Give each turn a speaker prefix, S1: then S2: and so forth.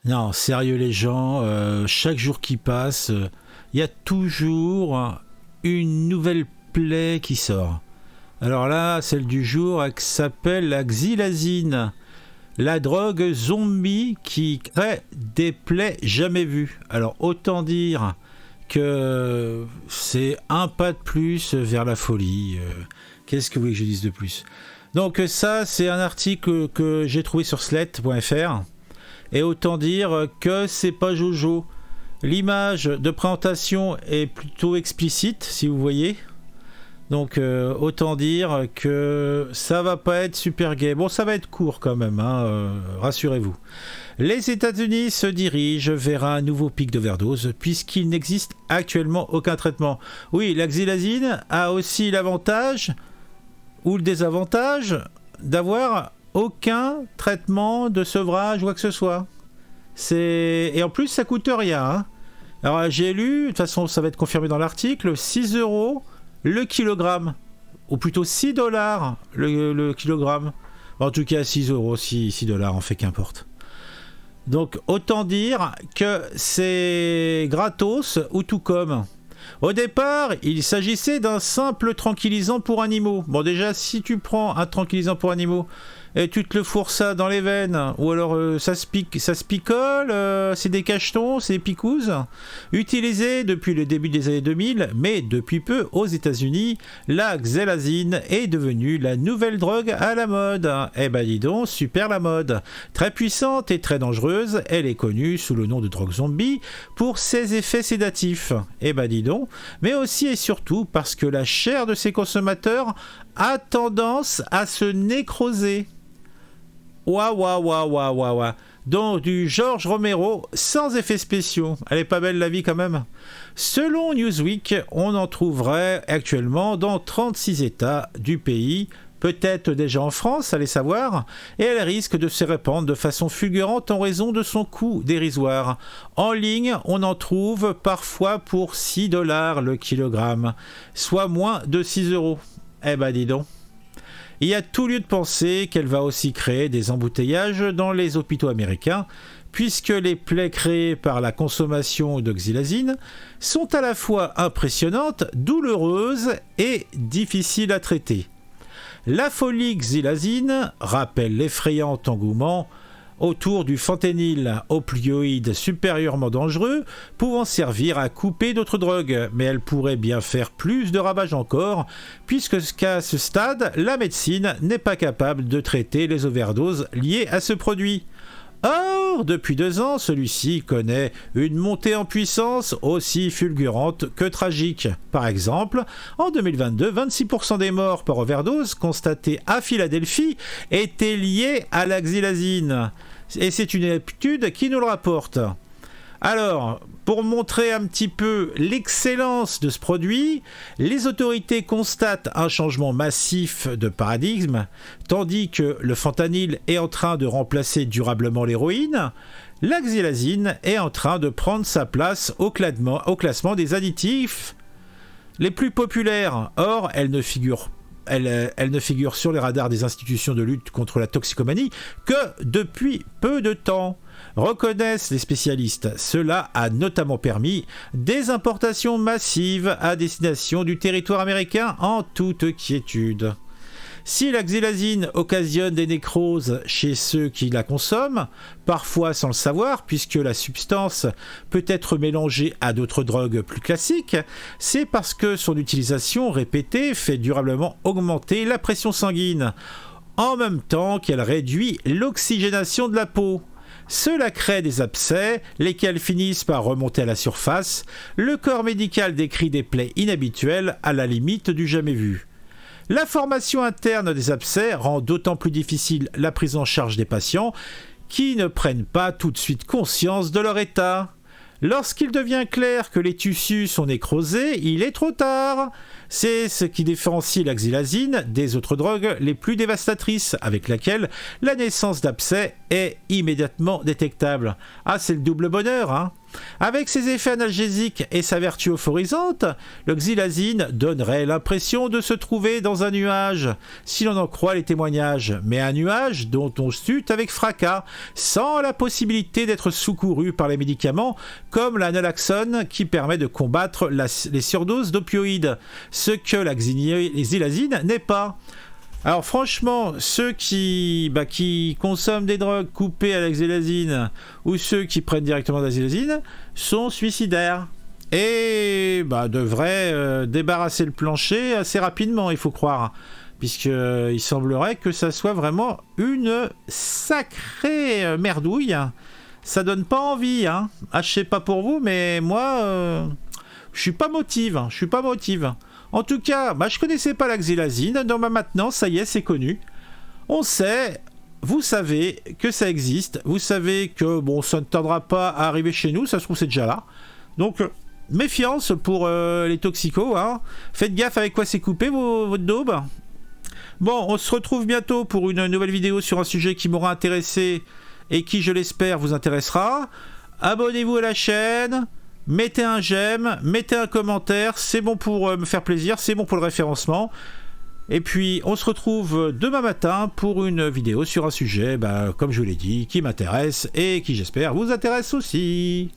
S1: Non, sérieux les gens, chaque jour qui passe, il y a toujours une nouvelle plaie qui sort. Alors là, celle du jour, elle s'appelle la xylazine, la drogue zombie qui crée des plaies jamais vues. Alors autant dire que c'est un pas de plus vers la folie. Qu'est-ce que vous voulez que je dise de plus? Donc ça, c'est un article que j'ai trouvé sur slate.fr. Et autant dire que c'est pas Jojo. L'image de présentation est plutôt explicite, si vous voyez. Donc autant dire que ça va pas être super gay. Bon, ça va être court quand même, rassurez-vous. Les États-Unis se dirigent vers un nouveau pic d'overdose puisqu'il n'existe actuellement aucun traitement. Oui, la xylazine a aussi l'avantage ou le désavantage d'avoir aucun traitement de sevrage ou quoi que ce soit. Et en plus, ça coûte rien. Hein. Alors, j'ai lu, de toute façon, ça va être confirmé dans l'article, 6 € le kilogramme. Ou plutôt 6 $ le kilogramme. En tout cas, 6 €, 6 $, en fait, qu'importe. Donc, autant dire que c'est gratos ou tout comme. Au départ, il s'agissait d'un simple tranquillisant pour animaux. Bon, déjà, si tu prends un tranquillisant pour animaux et tu te le fourres ça dans les veines, ou alors ça se picole, c'est des cachetons, c'est des picouzes, utilisé depuis le début des années 2000, mais depuis peu aux États-Unis, la xylazine est devenue la nouvelle drogue à la mode. Eh ben dis donc, super la mode. Très puissante et très dangereuse, elle est connue sous le nom de drogue zombie pour ses effets sédatifs. Eh ben dis donc, mais aussi et surtout parce que la chair de ses consommateurs a tendance à se nécroser. Waouh. Donc du George Romero sans effets spéciaux. Elle est pas belle la vie quand même. Selon Newsweek, on en trouverait actuellement dans 36 États du pays, peut-être déjà en France, allez savoir, et elle risque de se répandre de façon fulgurante en raison de son coût dérisoire. En ligne, on en trouve parfois pour 6 $ le kilogramme, soit moins de 6 €. Eh ben dis donc. Il y a tout lieu de penser qu'elle va aussi créer des embouteillages dans les hôpitaux américains, puisque les plaies créées par la consommation de xylazine sont à la fois impressionnantes, douloureuses et difficiles à traiter. La folie xylazine rappelle l'effrayant engouement autour du fentanyl, opioïde supérieurement dangereux, pouvant servir à couper d'autres drogues, mais elle pourrait bien faire plus de ravages encore, puisque qu'à ce stade, la médecine n'est pas capable de traiter les overdoses liées à ce produit. Or, depuis 2 ans, celui-ci connaît une montée en puissance aussi fulgurante que tragique. Par exemple, en 2022, 26% des morts par overdose constatées à Philadelphie étaient liées à la xylazine. Et c'est une étude qui nous le rapporte. Alors, pour montrer un petit peu l'excellence de ce produit, les autorités constatent un changement massif de paradigme, tandis que le fentanyl est en train de remplacer durablement l'héroïne, la xylazine est en train de prendre sa place au classement des additifs les plus populaires. Or, elle ne figure sur les radars des institutions de lutte contre la toxicomanie que depuis peu de temps. Reconnaissent les spécialistes. Cela a notamment permis des importations massives à destination du territoire américain en toute quiétude. Si la xylazine occasionne des nécroses chez ceux qui la consomment, parfois sans le savoir puisque la substance peut être mélangée à d'autres drogues plus classiques, c'est parce que son utilisation répétée fait durablement augmenter la pression sanguine, en même temps qu'elle réduit l'oxygénation de la peau. Cela crée des abcès, lesquels finissent par remonter à la surface. Le corps médical décrit des plaies inhabituelles à la limite du jamais vu. La formation interne des abcès rend d'autant plus difficile la prise en charge des patients qui ne prennent pas tout de suite conscience de leur état. Lorsqu'il devient clair que les tissus sont nécrosés, il est trop tard. C'est ce qui différencie la xylazine des autres drogues les plus dévastatrices, avec laquelle la naissance d'abcès est immédiatement détectable. Ah, c'est le double bonheur, hein. Avec ses effets analgésiques et sa vertu euphorisante, le xylazine donnerait l'impression de se trouver dans un nuage, si l'on en croit les témoignages, mais un nuage dont on chute avec fracas, sans la possibilité d'être secouru par les médicaments comme la naloxone qui permet de combattre les surdoses d'opioïdes, ce que la xylazine n'est pas. Alors franchement, ceux qui consomment des drogues coupées à la xylazine ou ceux qui prennent directement de la xylazine sont suicidaires et devraient débarrasser le plancher assez rapidement, il faut croire, puisqu'il semblerait que ça soit vraiment une sacrée merdouille. Ça donne pas envie, hein. Ah, je sais pas pour vous, mais moi, je suis pas motive. En tout cas, je connaissais pas la xylazine, donc maintenant, ça y est, c'est connu. On sait, vous savez que ça existe, vous savez que ça ne tardera pas à arriver chez nous, ça se trouve c'est déjà là. Donc, méfiance pour les toxicos, hein. Faites gaffe avec quoi c'est coupé votre daube. Bon, on se retrouve bientôt pour une nouvelle vidéo sur un sujet qui m'aura intéressé et qui, je l'espère, vous intéressera. Abonnez-vous à la chaîne. Mettez un j'aime, mettez un commentaire, c'est bon pour me faire plaisir, c'est bon pour le référencement. Et puis, on se retrouve demain matin pour une vidéo sur un sujet, comme je vous l'ai dit, qui m'intéresse et qui, j'espère, vous intéresse aussi.